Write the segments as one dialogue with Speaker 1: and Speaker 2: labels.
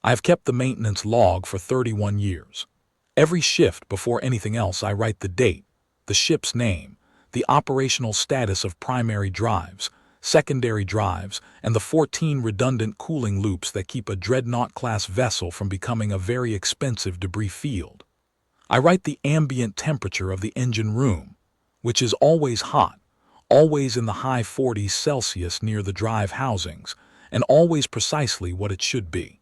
Speaker 1: I have kept the maintenance log for 31 years. Every shift before anything else I write the date, the ship's name, the operational status of primary drives, secondary drives, and the 14 redundant cooling loops that keep a dreadnought-class vessel from becoming a very expensive debris field. I write the ambient temperature of the engine room, which is always hot, always in the high 40s Celsius near the drive housings, and always precisely what it should be.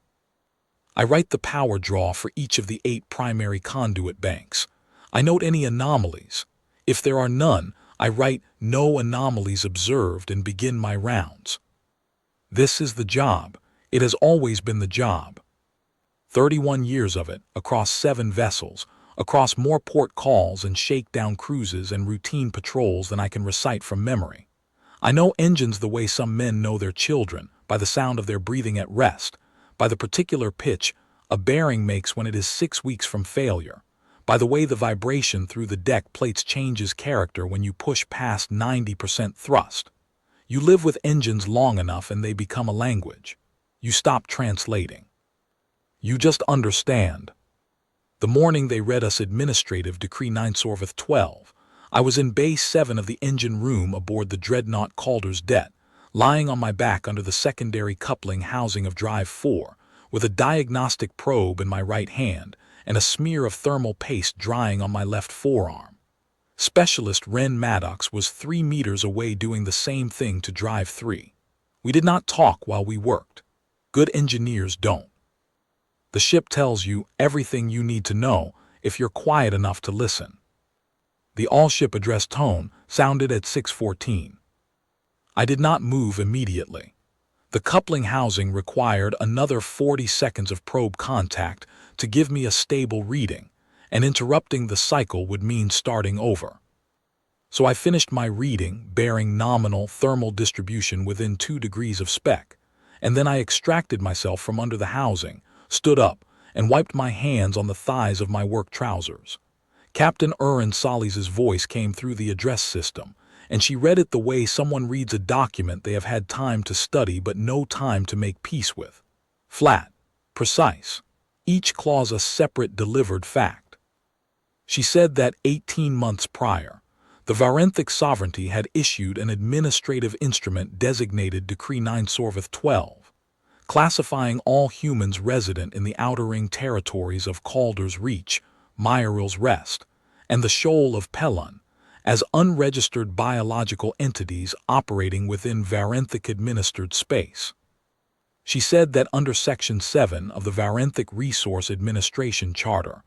Speaker 1: I write the power draw for each of the 8 primary conduit banks. I note any anomalies. If there are none, I write no anomalies observed and begin my rounds. This is the job. It has always been the job. 31 years of it, across 7 vessels, across more port calls and shakedown cruises and routine patrols than I can recite from memory. I know engines the way some men know their children, by the sound of their breathing at rest, by the particular pitch a bearing makes when it is 6 weeks from failure, by the way the vibration through the deck plates changes character when you push past 90% thrust. You live with engines long enough and they become a language. You stop translating. You just understand. The morning they read us Administrative Decree 9 Sorveth 12, I was in Bay 7 of the engine room aboard the dreadnought Calder's Det, lying on my back under the secondary coupling housing of Drive 4, with a diagnostic probe in my right hand and a smear of thermal paste drying on my left forearm. Specialist Ren Maddox was 3 meters away doing the same thing to Drive 3. We did not talk while we worked. Good engineers don't. The ship tells you everything you need to know if you're quiet enough to listen. The all-ship address tone sounded at 6:14. I did not move immediately. The coupling housing required another 40 seconds of probe contact to give me a stable reading, and interrupting the cycle would mean starting over. So I finished my reading, bearing nominal thermal distribution within 2 degrees of spec, and then I extracted myself from under the housing, stood up, and wiped my hands on the thighs of my work trousers. Captain Urin Solis' voice came through the address system, and she read it the way someone reads a document they have had time to study but no time to make peace with. Flat, precise, each clause a separate delivered fact. She said that 18 months prior, the Varenthic sovereignty had issued an administrative instrument designated Decree 9 Sorveth 12, classifying all humans resident in the Outer Ring territories of Calder's Reach, Myeril's Rest, and the Shoal of Pelon as unregistered biological entities operating within Varenthic-administered space. She said that under Section 7 of the Varenthic Resource Administration Charter,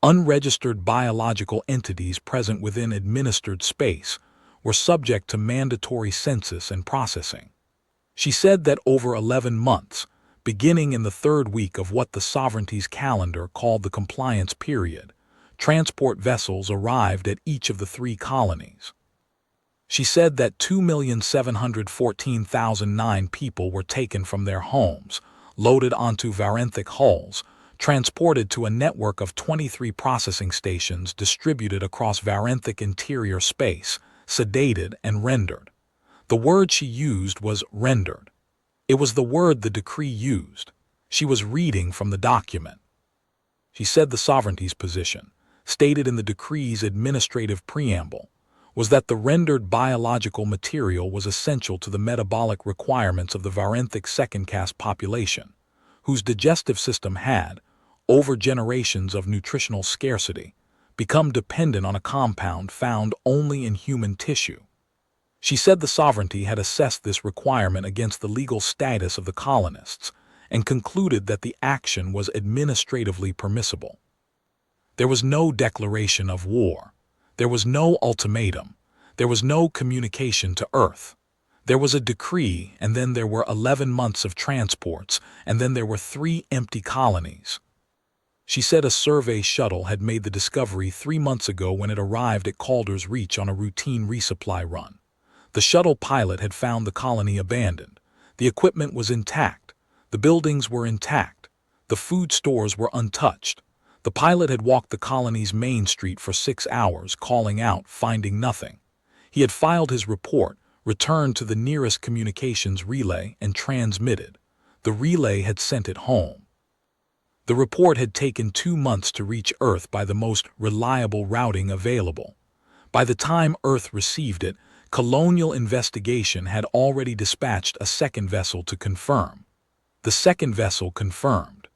Speaker 1: unregistered biological entities present within administered space were subject to mandatory census and processing. She said that over 11 months, beginning in the 3rd week of what the sovereignty's calendar called the compliance period, transport vessels arrived at each of the 3 colonies. She said that 2,714,009 people were taken from their homes, loaded onto Varenthic hulls, transported to a network of 23 processing stations distributed across Varenthic interior space, sedated and rendered. The word she used was rendered. It was the word the decree used. She was reading from the document. She said the sovereignty's position, stated in the decree's administrative preamble, was that the rendered biological material was essential to the metabolic requirements of the Varenthic second-caste population, whose digestive system had, over generations of nutritional scarcity, become dependent on a compound found only in human tissue. She said the sovereignty had assessed this requirement against the legal status of the colonists and concluded that the action was administratively permissible. There was no declaration of war. There was no ultimatum. There was no communication to Earth. There was a decree, and then there were 11 months of transports, and then there were 3 empty colonies. She said a survey shuttle had made the discovery 3 months ago when it arrived at Calder's Reach on a routine resupply run. The shuttle pilot had found the colony abandoned. The equipment was intact. The buildings were intact. The food stores were untouched. The pilot had walked the colony's main street for 6 hours, calling out, finding nothing. He had filed his report, returned to the nearest communications relay, and transmitted. The relay had sent it home. The report had taken 2 months to reach Earth by the most reliable routing available. By the time Earth received it, Colonial Investigation had already dispatched a second vessel to confirm. The second vessel confirmed.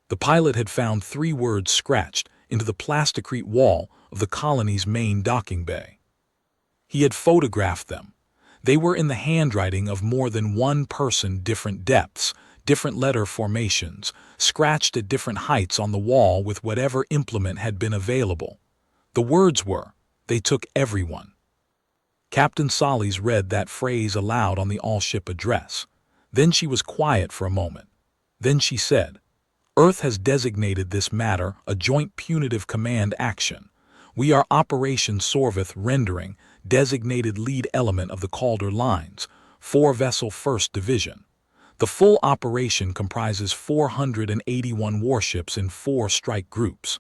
Speaker 1: The pilot had found 3 words scratched into the plasticrete wall of the colony's main docking bay. He had photographed them. They were in the handwriting of more than one person, different depths, different letter formations, scratched at different heights on the wall with whatever implement had been available. The words were, "They took everyone." Captain Solis read that phrase aloud on the all-ship address. Then she was quiet for a moment. Then she said, "Earth has designated this matter a joint punitive command action. We are Operation Sorveth rendering, designated lead element of the Calder Lines, 4-vessel 1st Division. The full operation comprises 481 warships in 4 strike groups.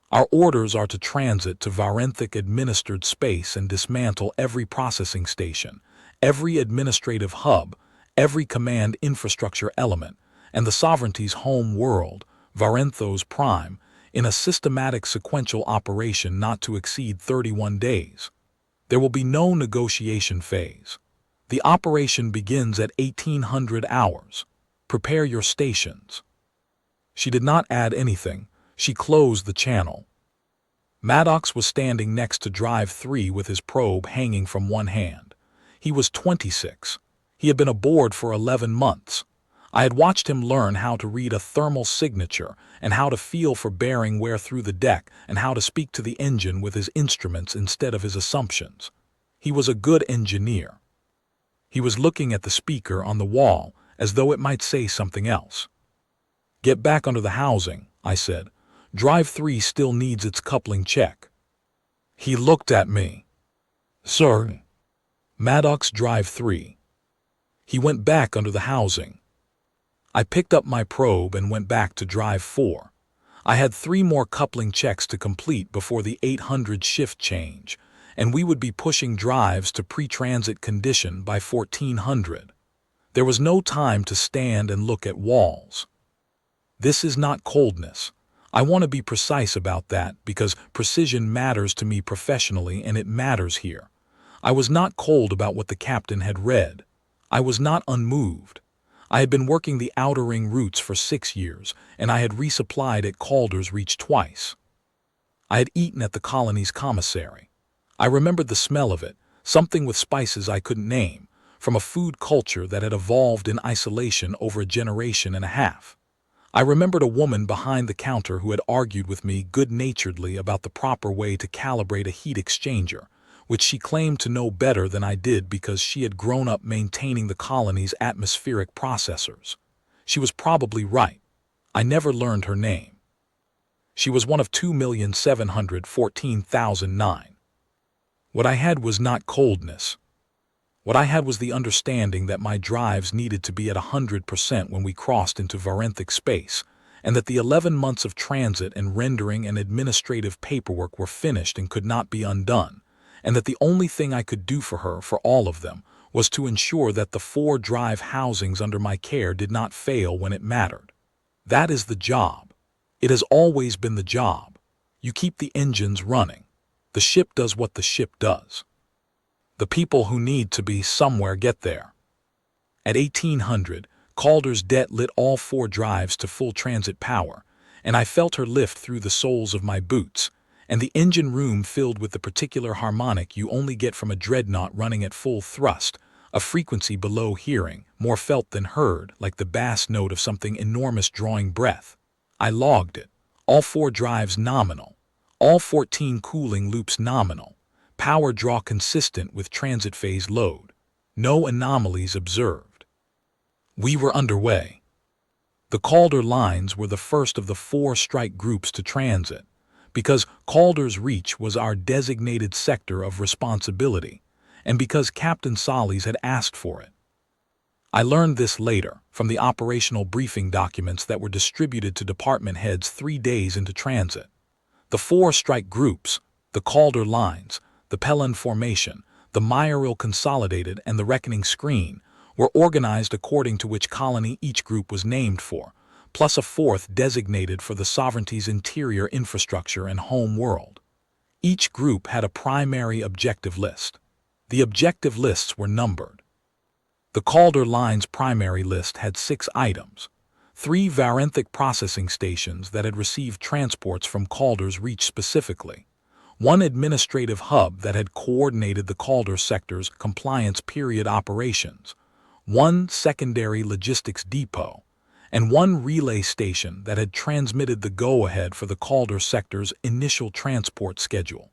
Speaker 1: Our orders are to transit to Varenthic administered space and dismantle every processing station, every administrative hub, every command infrastructure element, and the sovereignty's home world, Varenthos Prime, in a systematic sequential operation not to exceed 31 days. There will be no negotiation phase. The operation begins at 1800 hours. Prepare your stations." She did not add anything. She closed the channel. Maddox was standing next to Drive 3 with his probe hanging from one hand. He was 26. He had been aboard for 11 months. I had watched him learn how to read a thermal signature and how to feel for bearing wear through the deck and how to speak to the engine with his instruments instead of his assumptions. He was a good engineer. He was looking at the speaker on the wall as though it might say something else. "Get back under the housing," I said. "Drive 3 still needs its coupling check." He looked at me. "Sir." "Maddox, Drive 3." He went back under the housing. I picked up my probe and went back to Drive 4. I had 3 more coupling checks to complete before the 800 shift change, and we would be pushing drives to pre-transit condition by 1400. There was no time to stand and look at walls. This is not coldness. I want to be precise about that because precision matters to me professionally and it matters here. I was not cold about what the captain had read. I was not unmoved. I had been working the outer ring routes for 6 years, and I had resupplied at Calder's Reach twice. I had eaten at the colony's commissary. I remembered the smell of it, something with spices I couldn't name, from a food culture that had evolved in isolation over a generation and a half. I remembered a woman behind the counter who had argued with me good-naturedly about the proper way to calibrate a heat exchanger, which she claimed to know better than I did because she had grown up maintaining the colony's atmospheric processors. She was probably right. I never learned her name. She was one of 2,714,009. What I had was not coldness. What I had was the understanding that my drives needed to be at 100% when we crossed into Varenthic space, and that the 11 months of transit and rendering and administrative paperwork were finished and could not be undone, and that the only thing I could do for her, for all of them, was to ensure that the 4 drive housings under my care did not fail when it mattered. That is the job. It has always been the job. You keep the engines running. The ship does what the ship does. The people who need to be somewhere get there. At 1800, Calder's debt lit all 4 drives to full transit power, and I felt her lift through the soles of my boots, and the engine room filled with the particular harmonic you only get from a dreadnought running at full thrust, a frequency below hearing, more felt than heard, like the bass note of something enormous drawing breath. I logged it. All 4 drives nominal. All 14 cooling loops nominal. Power draw consistent with transit phase load. No anomalies observed. We were underway. The Calder Lines were the first of the 4 strike groups to transit, because Calder's Reach was our designated sector of responsibility, and because Captain Solis had asked for it. I learned this later from the operational briefing documents that were distributed to department heads 3 days into transit. The 4 strike groups, the Calder Lines, the Pellan Formation, the Meyeril Consolidated, and the Reckoning Screen, were organized according to which colony each group was named for, plus a fourth designated for the sovereignty's interior infrastructure and home world. Each group had a primary objective list. The objective lists were numbered. The Calder Line's primary list had 6 items. 3 Varenthic processing stations that had received transports from Calder's Reach specifically. 1 administrative hub that had coordinated the Calder sector's compliance period operations. 1 secondary logistics depot. And 1 relay station that had transmitted the go-ahead for the Calder sector's initial transport schedule.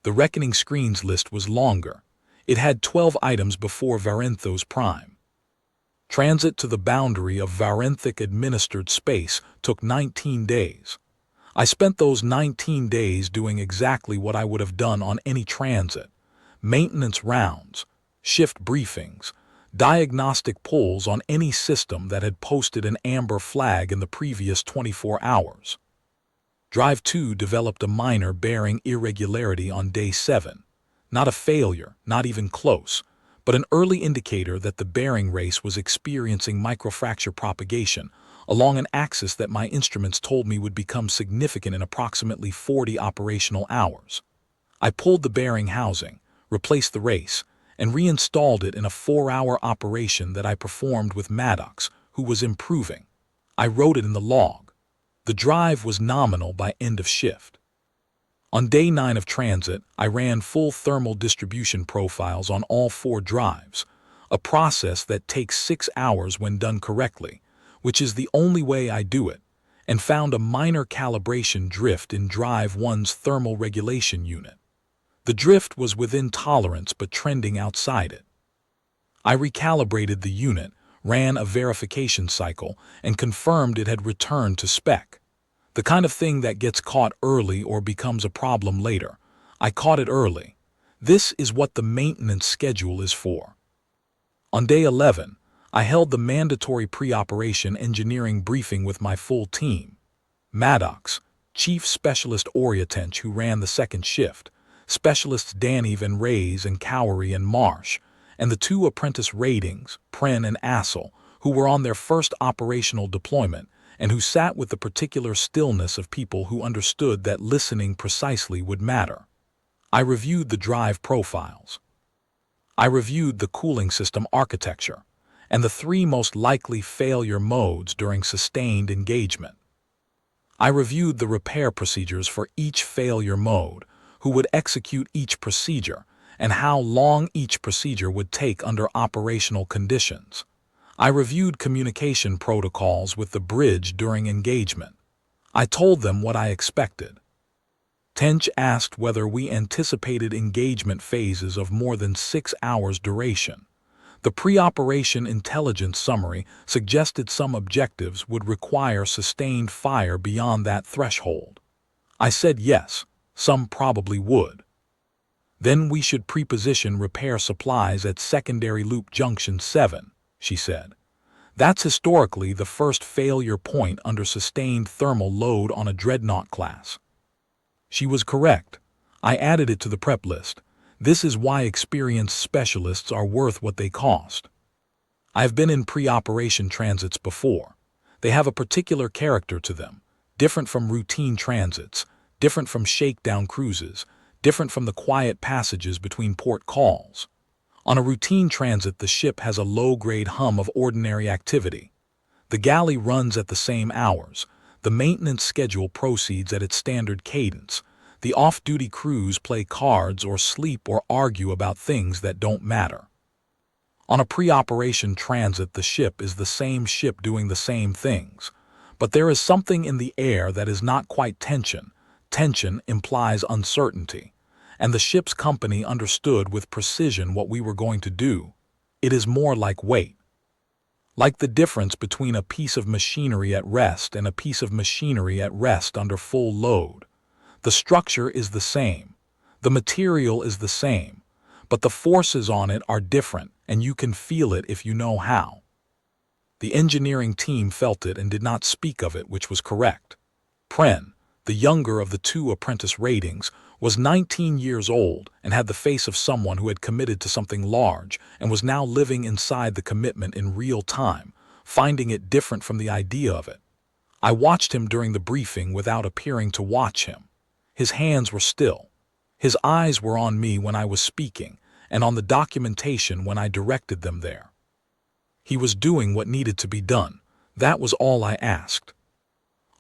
Speaker 1: The Reckoning Screens list was longer. It had 12 items before Varenthos Prime. Transit to the boundary of Varenthic administered space took 19 days. I spent those 19 days doing exactly what I would have done on any transit: maintenance rounds, shift briefings, diagnostic pulls on any system that had posted an amber flag in the previous 24 hours. Drive 2 developed a minor bearing irregularity on day 7. Not a failure, not even close, but an early indicator that the bearing race was experiencing microfracture propagation along an axis that my instruments told me would become significant in approximately 40 operational hours. I pulled the bearing housing, replaced the race, and reinstalled it in a 4-hour operation that I performed with Maddox, who was improving. I wrote it in the log. The drive was nominal by end of shift. On day 9 of transit, I ran full thermal distribution profiles on all 4 drives, a process that takes 6 hours when done correctly, which is the only way I do it, and found a minor calibration drift in Drive 1's thermal regulation unit. The drift was within tolerance but trending outside it. I recalibrated the unit, ran a verification cycle, and confirmed it had returned to spec. The kind of thing that gets caught early or becomes a problem later. I caught it early. This is what the maintenance schedule is for. On day 11, I held the mandatory pre-operation engineering briefing with my full team. Maddox, Chief Specialist Oriatench, who ran the second shift, Specialists Daniv and Reyes and Cowery and Marsh, and the 2 apprentice ratings, Pren and Assel, who were on their first operational deployment, and who sat with the particular stillness of people who understood that listening precisely would matter. I reviewed the drive profiles. I reviewed the cooling system architecture, and the 3 most likely failure modes during sustained engagement. I reviewed the repair procedures for each failure mode, who would execute each procedure, and how long each procedure would take under operational conditions. I reviewed communication protocols with the bridge during engagement. I told them what I expected. Tench asked whether we anticipated engagement phases of more than 6 hours duration. The pre-operation intelligence summary suggested some objectives would require sustained fire beyond that threshold. I said yes, some probably would. Then we should preposition repair supplies at secondary loop junction 7, she said. That's historically the first failure point under sustained thermal load on a dreadnought class. She was correct. I added it to the prep list. This is why experienced specialists are worth what they cost. I've been in pre-operation transits before. They have a particular character to them, different from routine transits, different from shakedown cruises, different from the quiet passages between port calls. On a routine transit, the ship has a low-grade hum of ordinary activity. The galley runs at the same hours. The maintenance schedule proceeds at its standard cadence. The off-duty crews play cards or sleep or argue about things that don't matter. On a pre-operation transit, the ship is the same ship doing the same things. But there is something in the air that is not quite tension. Tension implies uncertainty. And the ship's company understood with precision what we were going to do. It is more like weight. Like the difference between a piece of machinery at rest and a piece of machinery at rest under full load. The structure is the same. The material is the same. But the forces on it are different, and you can feel it if you know how. The engineering team felt it and did not speak of it, which was correct. Pren, the younger of the 2 apprentice ratings, was 19 years old and had the face of someone who had committed to something large and was now living inside the commitment in real time, finding it different from the idea of it. I watched him during the briefing without appearing to watch him. His hands were still. His eyes were on me when I was speaking, and on the documentation when I directed them there. He was doing what needed to be done. That was all I asked.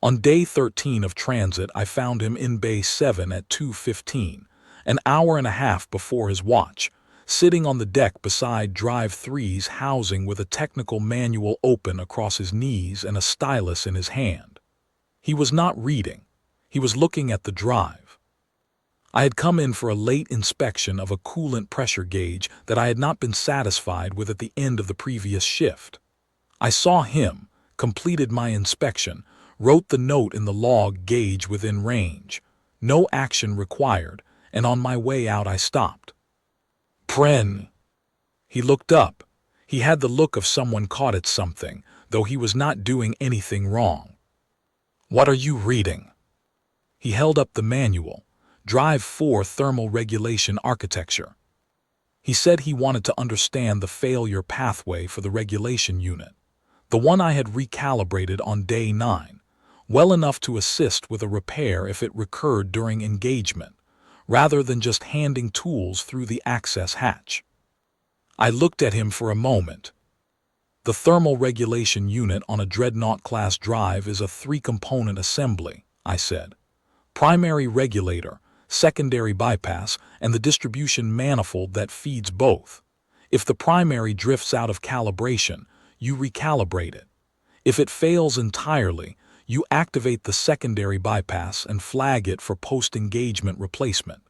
Speaker 1: On day 13 of transit, I found him in Bay 7 at 2:15, an hour and a half before his watch, sitting on the deck beside Drive 3's housing with a technical manual open across his knees and a stylus in his hand. He was not reading. He was looking at the drive. I had come in for a late inspection of a coolant pressure gauge that I had not been satisfied with at the end of the previous shift. I saw him, completed my inspection, wrote the note in the log, gauge within range. No action required, and on my way out I stopped. "Pren." He looked up. He had the look of someone caught at something, though he was not doing anything wrong. "What are you reading?" He held up the manual, Drive 4 Thermal Regulation Architecture. He said he wanted to understand the failure pathway for the regulation unit, the one I had recalibrated on day 9, well enough to assist with a repair if it recurred during engagement, rather than just handing tools through the access hatch. I looked at him for a moment. The thermal regulation unit on a Dreadnought-class drive is a 3-component assembly, I said. Primary regulator, secondary bypass, and the distribution manifold that feeds both. If the primary drifts out of calibration, you recalibrate it. If it fails entirely, you activate the secondary bypass and flag it for post-engagement replacement.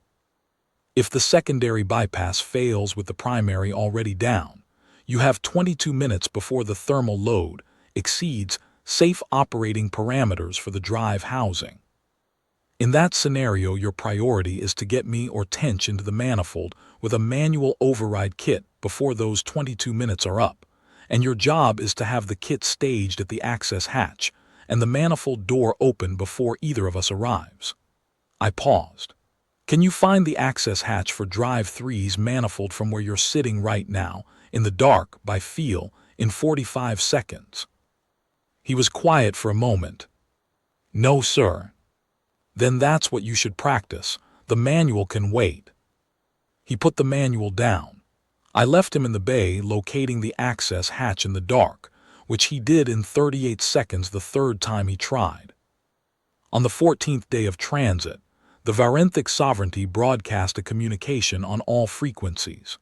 Speaker 1: If the secondary bypass fails with the primary already down, you have 22 minutes before the thermal load exceeds safe operating parameters for the drive housing. In that scenario, your priority is to get me or Tench into the manifold with a manual override kit before those 22 minutes are up, and your job is to have the kit staged at the access hatch and the manifold door open before either of us arrives. I paused. Can you find the access hatch for Drive 3's manifold from where you're sitting right now, in the dark, by feel, in 45 seconds? He was quiet for a moment. No, sir. Then that's what you should practice. The manual can wait. He put the manual down. I left him in the bay locating the access hatch in the dark, which he did in 38 seconds the third time he tried. On the 14th day of transit, the Varenthic Sovereignty broadcast a communication on all frequencies.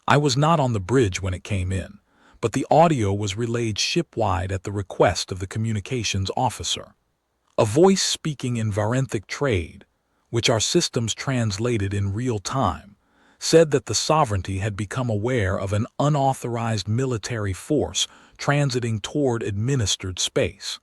Speaker 1: I was not on the bridge when it came in, but the audio was relayed ship-wide at the request of the communications officer. A voice speaking in Varenthic trade, which our systems translated in real time, said that the Sovereignty had become aware of an unauthorized military force transiting toward administered space.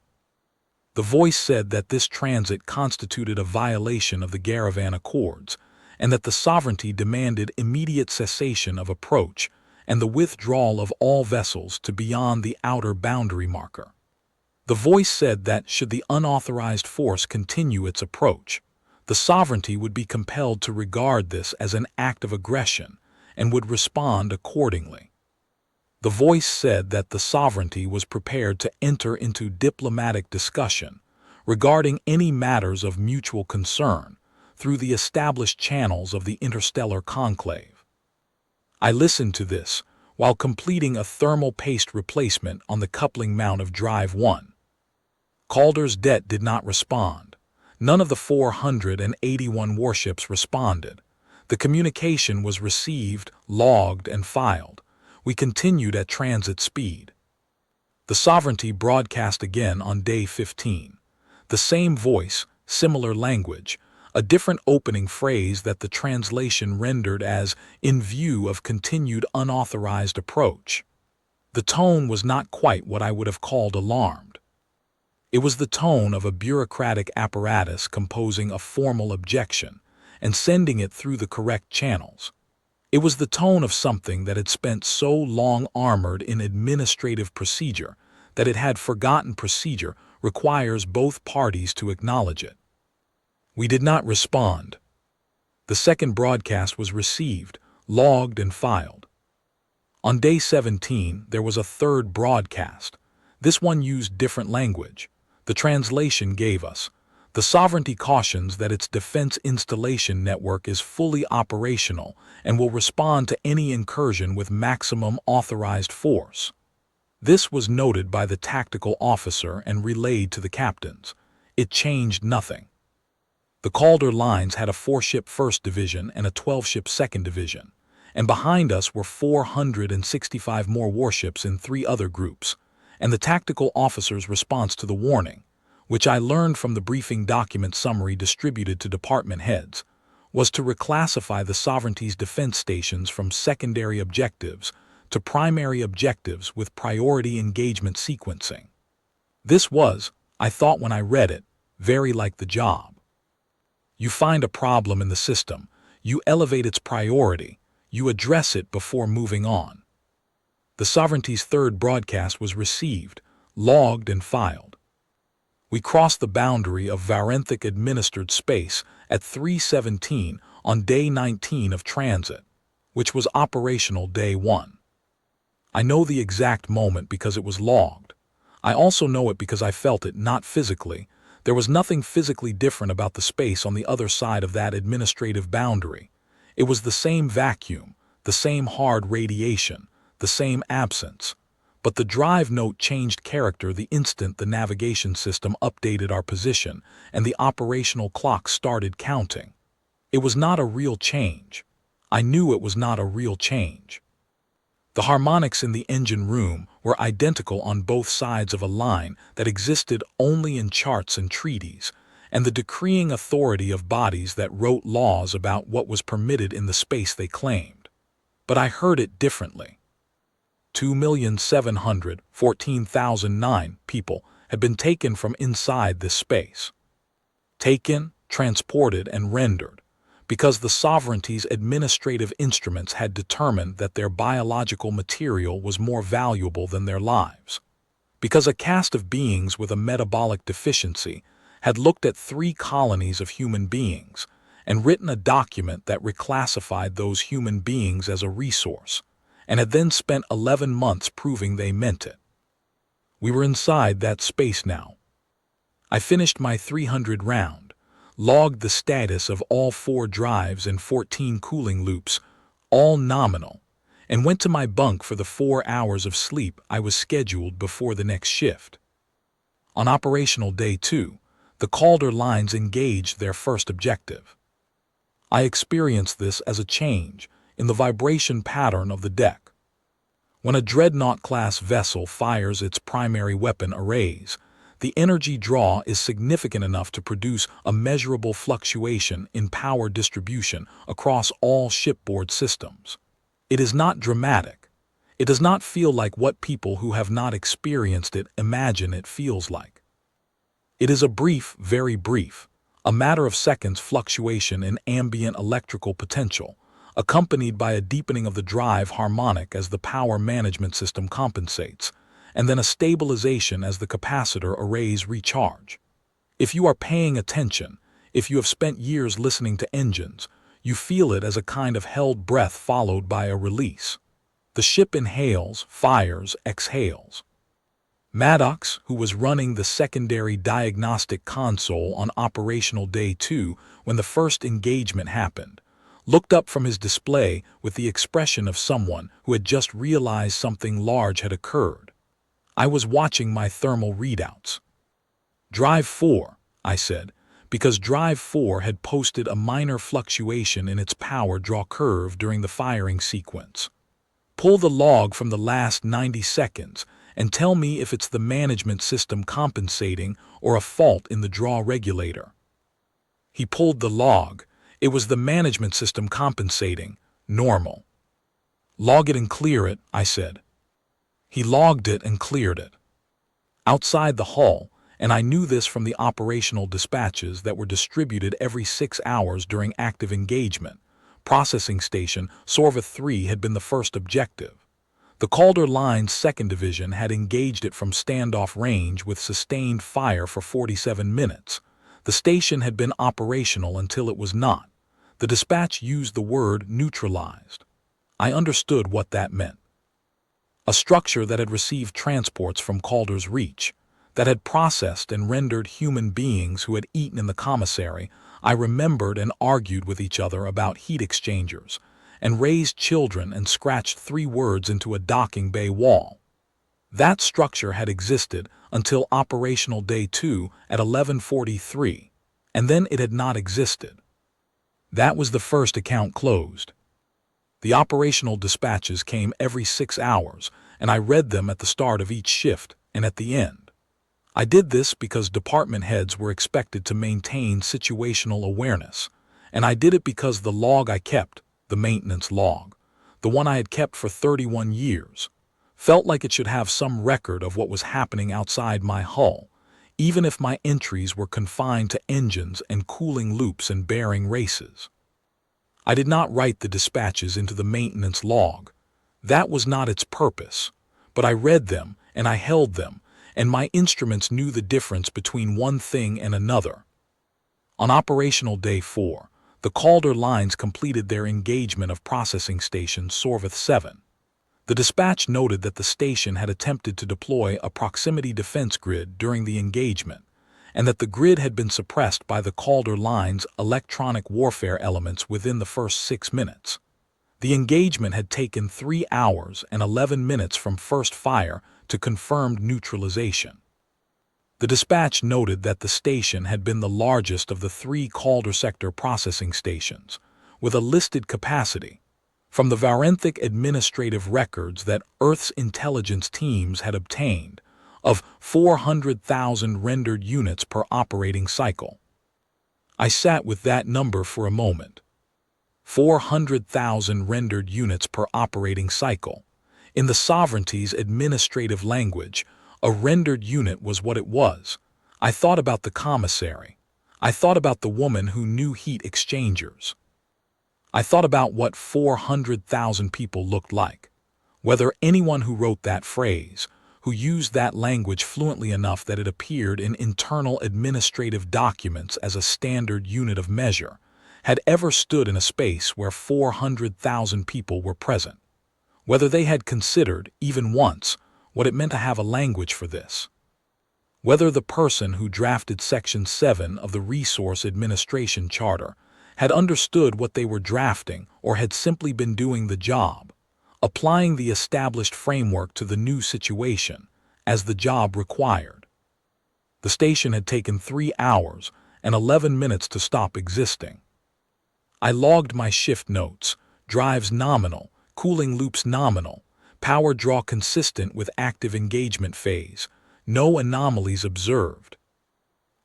Speaker 1: The voice said that this transit constituted a violation of the Garavan Accords, and that the Sovereignty demanded immediate cessation of approach and the withdrawal of all vessels to beyond the outer boundary marker. The voice said that should the unauthorized force continue its approach, the Sovereignty would be compelled to regard this as an act of aggression and would respond accordingly. The voice said that the Sovereignty was prepared to enter into diplomatic discussion regarding any matters of mutual concern through the established channels of the interstellar conclave. I listened to this while completing a thermal paste replacement on the coupling mount of Drive 1. Calder's Det did not respond. None of the 481 warships responded. The communication was received, logged, and filed. We continued at transit speed. The Sovereignty broadcast again on day 15. The same voice, similar language, a different opening phrase that the translation rendered as "in view of continued unauthorized approach." The tone was not quite what I would have called alarmed. It was the tone of a bureaucratic apparatus composing a formal objection and sending it through the correct channels. It was the tone of something that had spent so long armored in administrative procedure that it had forgotten procedure requires both parties to acknowledge it. We did not respond. The second broadcast was received, logged, and filed. On day 17, there was a third broadcast. This one used different language. The translation gave us, "The sovereignty cautions that its defense installation network is fully operational and will respond to any incursion with maximum authorized force." This was noted by the tactical officer and relayed to the captains. It changed nothing. The Calder lines had a 4-ship 1st Division and a 12-ship 2nd Division, and behind us were 465 more warships in 3 other groups, and the tactical officer's response to the warning, which I learned from the briefing document summary distributed to department heads, was to reclassify the sovereignty's defense stations from secondary objectives to primary objectives with priority engagement sequencing. This was, I thought when I read it, very like the job. You find a problem in the system, you elevate its priority, you address it before moving on. The sovereignty's third broadcast was received, logged, and filed. We crossed the boundary of Varenthic administered space at 3:17 on day 19 of transit, which was operational day 1. I know the exact moment because it was logged. I also know it because I felt it, not physically. There was nothing physically different about the space on the other side of that administrative boundary. It was the same vacuum, the same hard radiation, the same absence. But the drive note changed character the instant the navigation system updated our position and the operational clock started counting. It was not a real change. I knew it was not a real change. The harmonics in the engine room were identical on both sides of a line that existed only in charts and treaties, and the decreeing authority of bodies that wrote laws about what was permitted in the space they claimed. But I heard it differently. 2,714,009 people had been taken from inside this space. Taken, transported, and rendered, because the sovereignty's administrative instruments had determined that their biological material was more valuable than their lives. Because a caste of beings with a metabolic deficiency had looked at 3 colonies of human beings and written a document that reclassified those human beings as a resource, and had then spent 11 months proving they meant it. We were inside that space now. I finished my 300 round, logged the status of all 4 drives and 14 cooling loops, all nominal, and went to my bunk for the 4 hours of sleep I was scheduled before the next shift. On operational day 2, the Calder lines engaged their first objective. I experienced this as a change in the vibration pattern of the deck. When a dreadnought-class vessel fires its primary weapon arrays, the energy draw is significant enough to produce a measurable fluctuation in power distribution across all shipboard systems. It is not dramatic. It does not feel like what people who have not experienced it imagine it feels like. It is a brief, very brief, a matter of seconds fluctuation in ambient electrical potential, accompanied by a deepening of the drive harmonic as the power management system compensates, and then a stabilization as the capacitor arrays recharge. If you are paying attention, if you have spent years listening to engines, you feel it as a kind of held breath followed by a release. The ship inhales, fires, exhales. Maddox, who was running the secondary diagnostic console on operational day 2 when the first engagement happened, looked up from his display with the expression of someone who had just realized something large had occurred. I was watching my thermal readouts. Drive 4, I said, because Drive 4 had posted a minor fluctuation in its power draw curve during the firing sequence. Pull the log from the last 90 seconds and tell me if it's the management system compensating or a fault in the draw regulator. He pulled the log. It was the management system compensating, normal. Log it and clear it, I said. He logged it and cleared it. Outside the hull, and I knew this from the operational dispatches that were distributed every 6 hours during active engagement, processing station Sorveth 3 had been the first objective. The Calder Line's 2nd Division had engaged it from standoff range with sustained fire for 47 minutes. The station had been operational until it was not. The dispatch used the word neutralized. I understood what that meant. a structure that had received transports from Calder's Reach, that had processed and rendered human beings who had eaten in the commissary. I remembered and argued with each other about heat exchangers, and raised children and scratched 3 words into a docking bay wall. That structure had existed until operational day 2 at 11:43, and then it had not existed. That was the first account closed. The operational dispatches came every 6 hours, and I read them at the start of each shift and at the end. I did this because department heads were expected to maintain situational awareness, and I did it because the log I kept, the maintenance log, the one I had kept for 31 years, felt like it should have some record of what was happening outside my hull, even if my entries were confined to engines and cooling loops and bearing races. I did not write the dispatches into the maintenance log. That was not its purpose. But I read them, and I held them, and my instruments knew the difference between one thing and another. On operational day 4, the Calder lines completed their engagement of processing station Sorveth 7. The dispatch noted that the station had attempted to deploy a proximity defense grid during the engagement, and that the grid had been suppressed by the Calder line's electronic warfare elements within the first 6 minutes. The engagement had taken 3 hours and 11 minutes from first fire to confirmed neutralization. The dispatch noted that the station had been the largest of the 3 Calder sector processing stations, with a listed capacity, from the Varenthic administrative records that Earth's intelligence teams had obtained, of 400,000 rendered units per operating cycle. I sat with that number for a moment. 400,000 rendered units per operating cycle. In the sovereignty's administrative language, a rendered unit was what it was. I thought about the commissary. I thought about the woman who knew heat exchangers. I thought about what 400,000 people looked like. Whether anyone who wrote that phrase, who used that language fluently enough that it appeared in internal administrative documents as a standard unit of measure, had ever stood in a space where 400,000 people were present. Whether they had considered, even once, what it meant to have a language for this. Whether the person who drafted Section 7 of the Resource Administration Charter had understood what they were drafting or had simply been doing the job, applying the established framework to the new situation, as the job required. The station had taken 3 hours and 11 minutes to stop existing. I logged my shift notes, drives nominal, cooling loops nominal, power draw consistent with active engagement phase, no anomalies observed.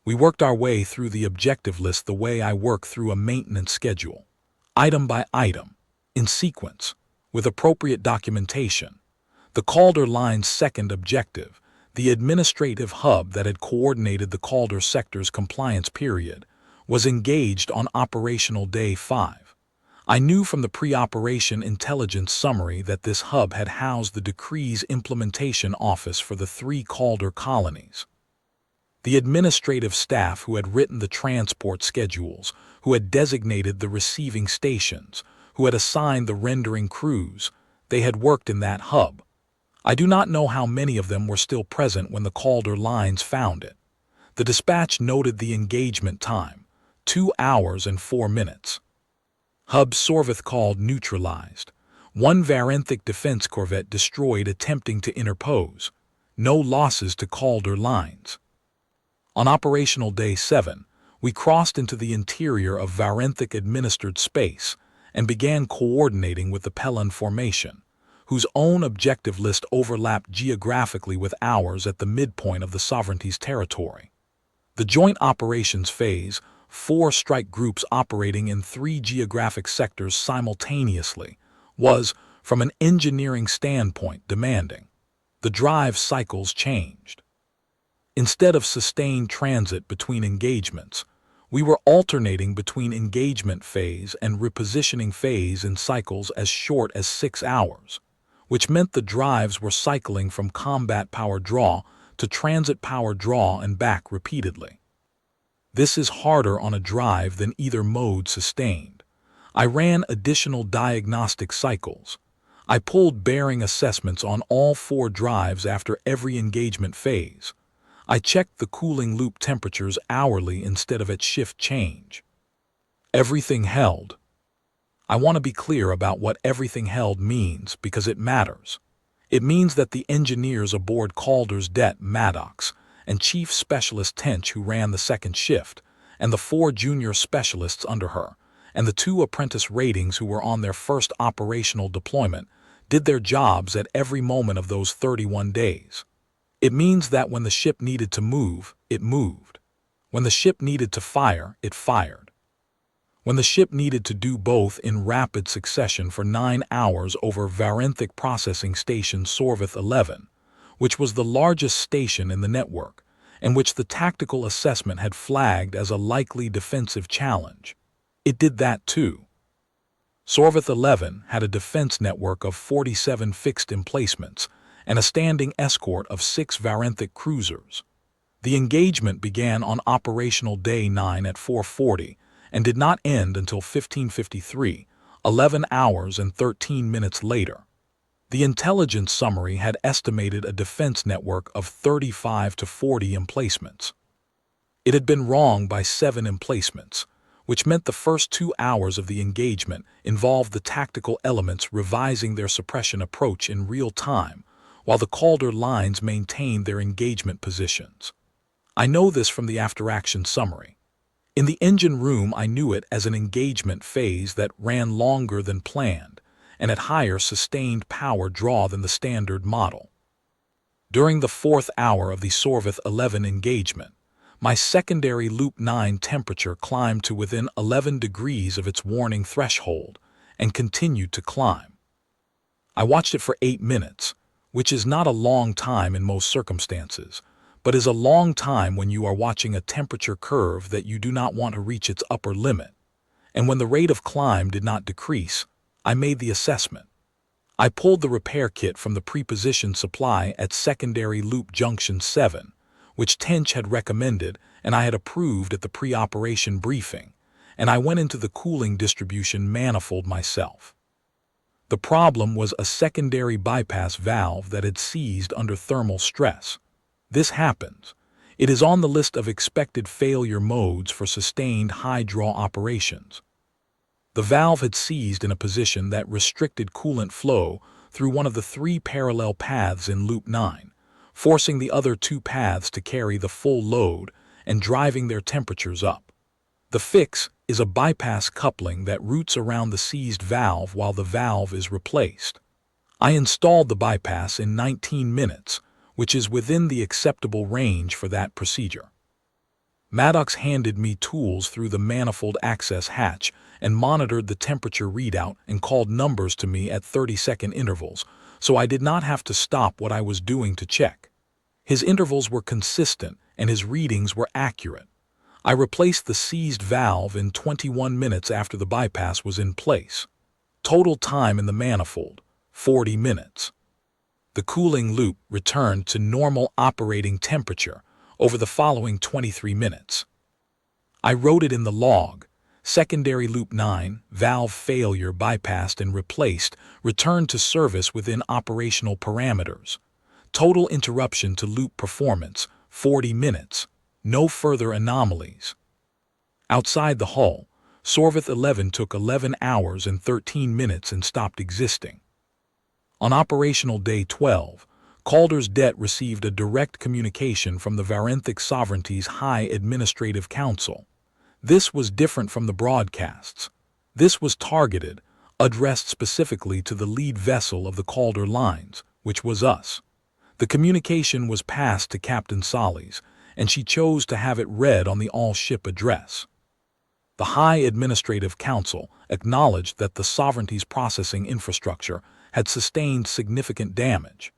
Speaker 1: We worked our way through the objective list the way I work through a maintenance schedule, item by item, in sequence, with appropriate documentation. The Calder line's second objective, the administrative hub that had coordinated the Calder sector's compliance period, was engaged on operational day 5. I knew from the pre-operation intelligence summary that this hub had housed the decree's implementation office for the 3 Calder colonies. The administrative staff who had written the transport schedules, who had designated the receiving stations, who had assigned the rendering crews, they had worked in that hub. I do not know how many of them were still present when the Calder lines found it. The dispatch noted the engagement time, 2 hours and 4 minutes. Hub Sorveth called neutralized. 1 Varenthic defense corvette destroyed attempting to interpose. No losses to Calder lines. On operational day 7, we crossed into the interior of Varenthic administered space and began coordinating with the Pelon formation, whose own objective list overlapped geographically with ours at the midpoint of the sovereignty's territory. The joint operations phase, 4 strike groups operating in 3 geographic sectors simultaneously, was, from an engineering standpoint, demanding. The drive cycles changed. Instead of sustained transit between engagements, we were alternating between engagement phase and repositioning phase in cycles as short as 6 hours, which meant the drives were cycling from combat power draw to transit power draw and back repeatedly. This is harder on a drive than either mode sustained. I ran additional diagnostic cycles. I pulled bearing assessments on all 4 drives after every engagement phase. I checked the cooling loop temperatures hourly instead of at shift change. Everything held. I want to be clear about what everything held means because it matters. It means that the engineers aboard Calder's Det Maddox and Chief Specialist Tench, who ran the second shift, and the 4 junior specialists under her, and the 2 apprentice ratings who were on their first operational deployment, did their jobs at every moment of those 31 days. It means that when the ship needed to move, it moved. When the ship needed to fire, it fired. When the ship needed to do both in rapid succession for 9 hours over Varenthic Processing Station Sorveth 11, which was the largest station in the network, and which the tactical assessment had flagged as a likely defensive challenge. It did that too. Sorveth 11 had a defense network of 47 fixed emplacements and a standing escort of 6 Varenthic cruisers. The engagement began on operational day 9 at 4:40 and did not end until 15:53, 11 hours and 13 minutes later. The intelligence summary had estimated a defense network of 35 to 40 emplacements. It had been wrong by 7 emplacements, which meant the first 2 hours of the engagement involved the tactical elements revising their suppression approach in real time, while the Calder lines maintained their engagement positions. I know this from the after-action summary. In the engine room, I knew it as an engagement phase that ran longer than planned and at higher sustained power draw than the standard model. During the 4th hour of the Sorveth 11 engagement, my secondary Loop 9 temperature climbed to within 11 degrees of its warning threshold and continued to climb. I watched it for 8 minutes, which is not a long time in most circumstances, but is a long time when you are watching a temperature curve that you do not want to reach its upper limit. And when the rate of climb did not decrease, I made the assessment. I pulled the repair kit from the prepositioned supply at secondary loop junction 7, which Tench had recommended and I had approved at the pre-operation briefing, and I went into the cooling distribution manifold myself. The problem was a secondary bypass valve that had seized under thermal stress. This happens. It is on the list of expected failure modes for sustained high-draw operations. The valve had seized in a position that restricted coolant flow through one of the 3 parallel paths in Loop 9, forcing the other 2 paths to carry the full load and driving their temperatures up. The fix is a bypass coupling that routes around the seized valve while the valve is replaced. I installed the bypass in 19 minutes, which is within the acceptable range for that procedure. Maddox handed me tools through the manifold access hatch and monitored the temperature readout and called numbers to me at 30-second intervals, so I did not have to stop what I was doing to check. His intervals were consistent and his readings were accurate. I replaced the seized valve in 21 minutes after the bypass was in place. Total time in the manifold, 40 minutes. The cooling loop returned to normal operating temperature over the following 23 minutes. I wrote it in the log. Secondary Loop 9, valve failure bypassed and replaced, returned to service within operational parameters. Total interruption to loop performance, 40 minutes. No further anomalies. Outside the hull, Sorveth 11 took 11 hours and 13 minutes and stopped existing. On operational day 12, Calder's Det received a direct communication from the Varenthic Sovereignty's High Administrative Council. This was different from the broadcasts. This was targeted, addressed specifically to the lead vessel of the Calder lines, which was us. The communication was passed to Captain Solis, and she chose to have it read on the all-ship address. The High Administrative Council acknowledged that the Sovereignty's processing infrastructure had sustained significant damage.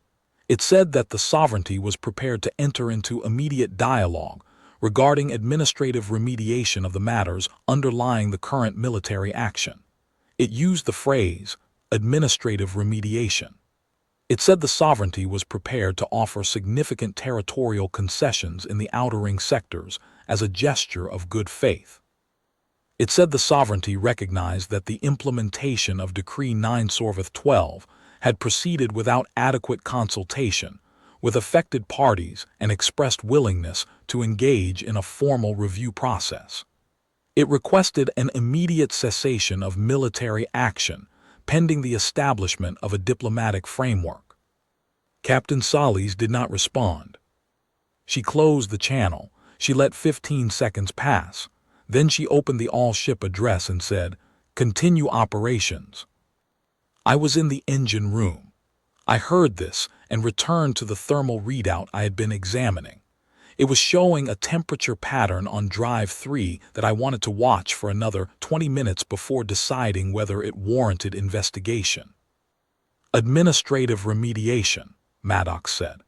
Speaker 1: It said that the Sovereignty was prepared to enter into immediate dialogue regarding administrative remediation of the matters underlying the current military action. It used the phrase, administrative remediation. It said the Sovereignty was prepared to offer significant territorial concessions in the outer ring sectors as a gesture of good faith. It said the Sovereignty recognized that the implementation of Decree 9 Sorveth 12 had proceeded without adequate consultation with affected parties and expressed willingness to engage in a formal review process. It requested an immediate cessation of military action pending the establishment of a diplomatic framework. Captain Solis did not respond. She closed the channel. She let 15 seconds pass. Then she opened the all-ship address and said, "Continue operations." I was in the engine room. I heard this and returned to the thermal readout I had been examining. It was showing a temperature pattern on drive 3 that I wanted to watch for another 20 minutes before deciding whether it warranted investigation. "Administrative remediation," Maddox said.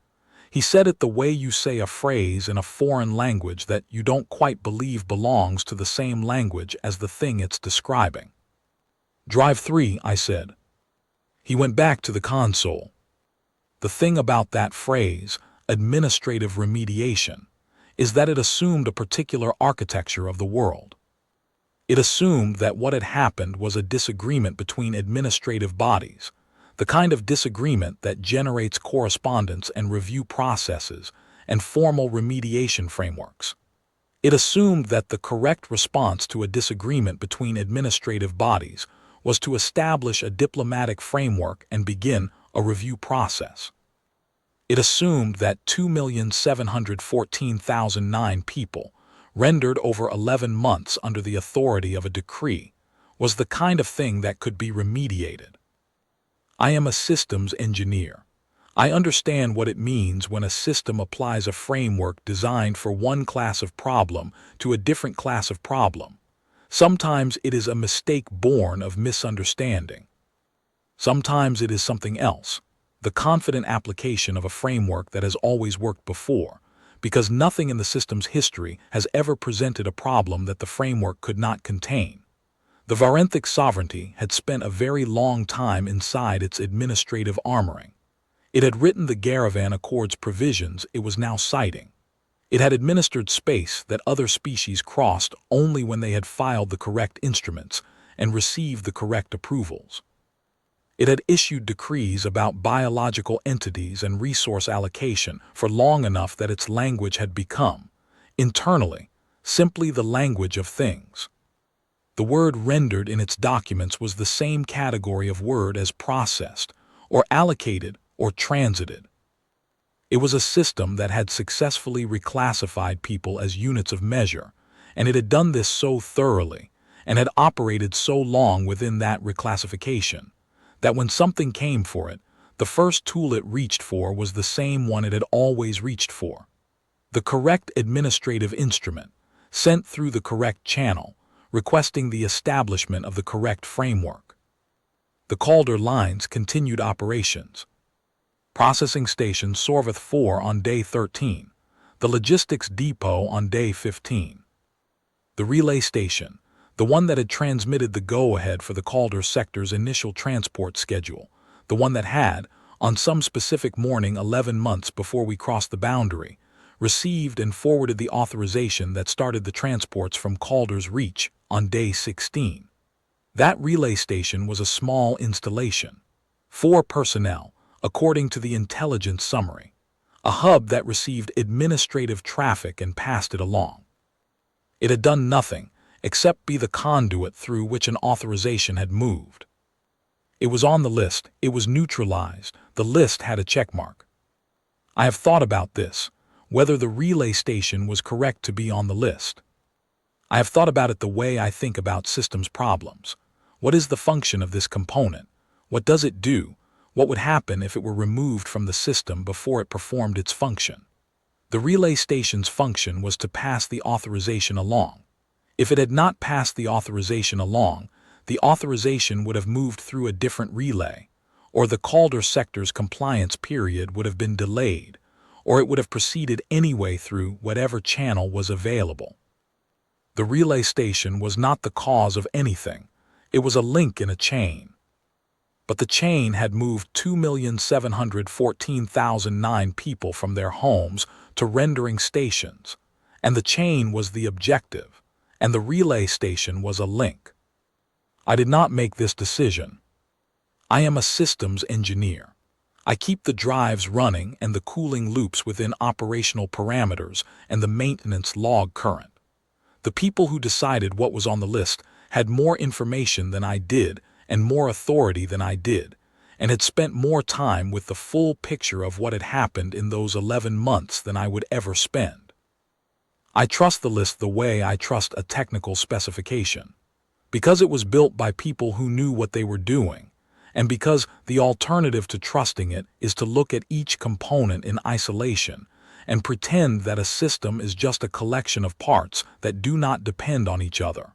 Speaker 1: He said it the way you say a phrase in a foreign language that you don't quite believe belongs to the same language as the thing it's describing. "Drive 3, I said. He went back to the console. The thing about that phrase, administrative remediation, is that it assumed a particular architecture of the world. It assumed that what had happened was a disagreement between administrative bodies, the kind of disagreement that generates correspondence and review processes and formal remediation frameworks. It assumed that the correct response to a disagreement between administrative bodies was to establish a diplomatic framework and begin a review process. It assumed that 2,714,009 people, rendered over 11 months under the authority of a decree, was the kind of thing that could be remediated. I am a systems engineer. I understand what it means when a system applies a framework designed for one class of problem to a different class of problem. Sometimes it is a mistake born of misunderstanding. Sometimes it is something else, the confident application of a framework that has always worked before, because nothing in the system's history has ever presented a problem that the framework could not contain. The Varenthic sovereignty had spent a very long time inside its administrative armoring. It had written the Garavan Accord's provisions it was now citing. It had administered space that other species crossed only when they had filed the correct instruments and received the correct approvals. It had issued decrees about biological entities and resource allocation for long enough that its language had become, internally, simply the language of things. The word rendered in its documents was the same category of word as processed, or allocated, or transited. It was a system that had successfully reclassified people as units of measure, and it had done this so thoroughly, and had operated so long within that reclassification, that when something came for it, the first tool it reached for was the same one it had always reached for. The correct administrative instrument, sent through the correct channel, requesting the establishment of the correct framework. The Calder lines continued operations. Processing station Sorveth 4 on day 13, the logistics depot on day 15. The relay station, the one that had transmitted the go-ahead for the Calder sector's initial transport schedule, the one that had, on some specific morning 11 months before we crossed the boundary, received and forwarded the authorization that started the transports from Calder's reach on day 16. That relay station was a small installation. 4 personnel, according to the intelligence summary. A hub that received administrative traffic and passed it along. It had done nothing except be the conduit through which an authorization had moved. It was on the list, it was neutralized, the list had a checkmark. I have thought about this, whether the relay station was correct to be on the list. I have thought about it the way I think about systems problems. What is the function of this component? What does it do? What would happen if it were removed from the system before it performed its function? The relay station's function was to pass the authorization along. If it had not passed the authorization along, the authorization would have moved through a different relay, or the Calder sector's compliance period would have been delayed, or it would have proceeded anyway through whatever channel was available. The relay station was not the cause of anything. It was a link in a chain. But the chain had moved 2,714,009 people from their homes to rendering stations, and the chain was the objective, and the relay station was a link. I did not make this decision. I am a systems engineer. I keep the drives running and the cooling loops within operational parameters and the maintenance log current. The people who decided what was on the list had more information than I did and more authority than I did, and had spent more time with the full picture of what had happened in those 11 months than I would ever spend. I trust the list the way I trust a technical specification, because it was built by people who knew what they were doing, and because the alternative to trusting it is to look at each component in isolation and pretend that a system is just a collection of parts that do not depend on each other.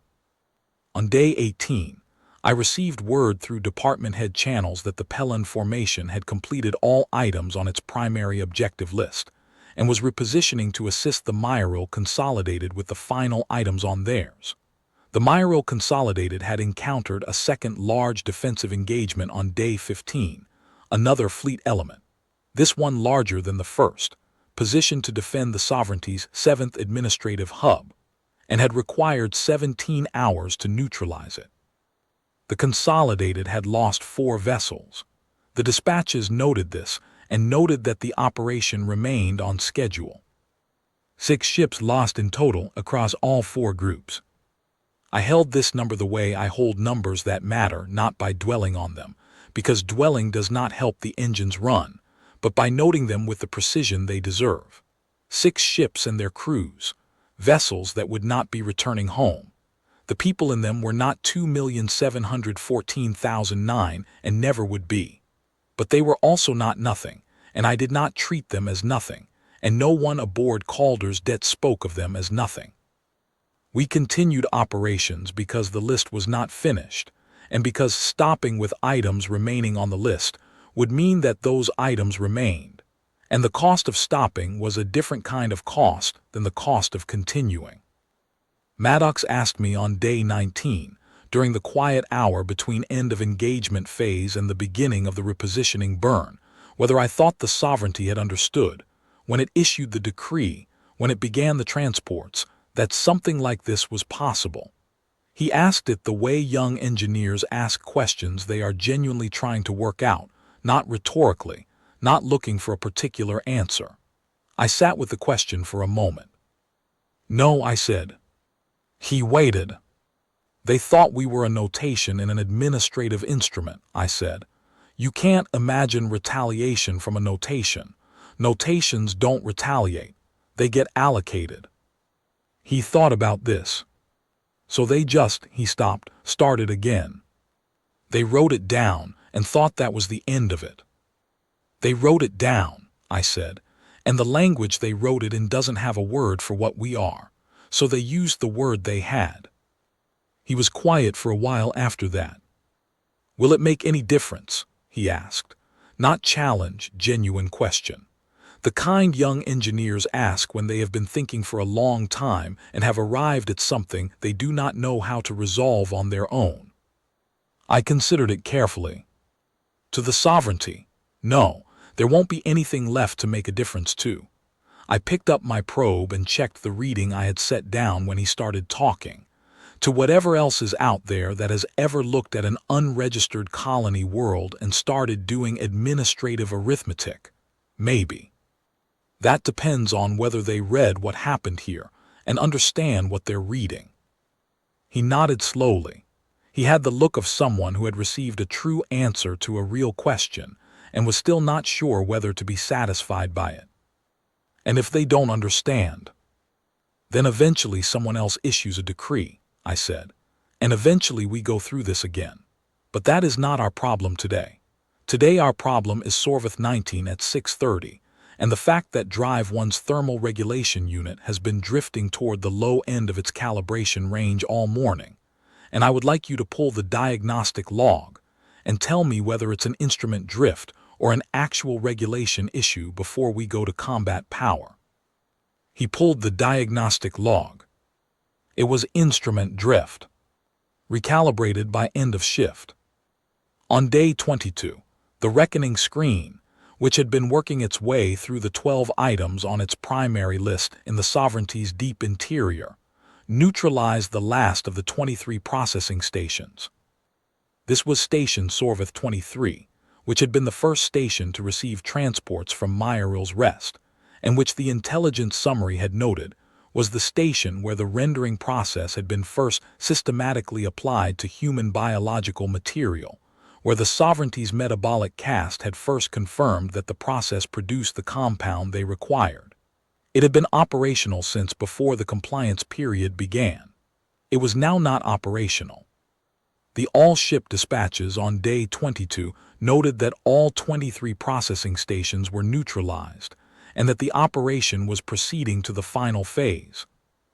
Speaker 1: On day 18, I received word through department head channels that the Pelin formation had completed all items on its primary objective list and was repositioning to assist the Myril Consolidated with the final items on theirs. The Myril Consolidated had encountered a second large defensive engagement on day 15, another fleet element, this one larger than the first, positioned to defend the sovereignty's 7th administrative hub, and had required 17 hours to neutralize it. The Consolidated had lost 4 vessels. The dispatches noted this and noted that the operation remained on schedule. 6 ships lost in total across all 4 groups. I held this number the way I hold numbers that matter, not by dwelling on them, because dwelling does not help the engines run, but by noting them with the precision they deserve. 6 ships and their crews, vessels that would not be returning home. The people in them were not 2,714,009 and never would be. But they were also not nothing, and I did not treat them as nothing, and no one aboard Calder's debt spoke of them as nothing. We continued operations because the list was not finished, and because stopping with items remaining on the list would mean that those items remained, and the cost of stopping was a different kind of cost than the cost of continuing. Maddox asked me on day 19, during the quiet hour between end of engagement phase and the beginning of the repositioning burn, whether I thought the sovereignty had understood, when it issued the decree, when it began the transports, that something like this was possible. He asked it the way young engineers ask questions they are genuinely trying to work out, not rhetorically, not looking for a particular answer. I sat with the question for a moment. No, I said. He waited. They thought we were a notation in an administrative instrument, I said. You can't imagine retaliation from a notation. Notations don't retaliate. They get allocated. He thought about this. So they just, he stopped, started again. They wrote it down and thought that was the end of it. They wrote it down, I said, and the language they wrote it in doesn't have a word for what we are, so they used the word they had. He was quiet for a while after that. Will it make any difference? He asked. Not challenge, genuine question. The kind young engineers ask when they have been thinking for a long time and have arrived at something they do not know how to resolve on their own. I considered it carefully. To the sovereignty, no, there won't be anything left to make a difference to. I picked up my probe and checked the reading I had set down when he started talking. To whatever else is out there that has ever looked at an unregistered colony world and started doing administrative arithmetic, maybe. That depends on whether they read what happened here and understand what they're reading. He nodded slowly. He had the look of someone who had received a true answer to a real question and was still not sure whether to be satisfied by it. And if they don't understand, then eventually someone else issues a decree, I said, and eventually we go through this again. But that is not our problem today. Today our problem is Sorveth 19 at 6:30, and the fact that Drive 1's thermal regulation unit has been drifting toward the low end of its calibration range all morning, and I would like you to pull the diagnostic log and tell me whether it's an instrument drift or an actual regulation issue before we go to combat power. He pulled the diagnostic log. It was instrument drift, recalibrated by end of shift. On day 22, the reckoning screen, which had been working its way through the 12 items on its primary list in the sovereignty's deep interior, neutralized the last of the 23 processing stations. This was Station Sorveth 23, which had been the first station to receive transports from Myeril's Rest, and which the intelligence summary had noted was the station where the rendering process had been first systematically applied to human biological material, where the Sovereignty's metabolic cast had first confirmed that the process produced the compound they required. It had been operational since before the compliance period began. It was now not operational. The all-ship dispatches on day 22 noted that all 23 processing stations were neutralized and that the operation was proceeding to the final phase.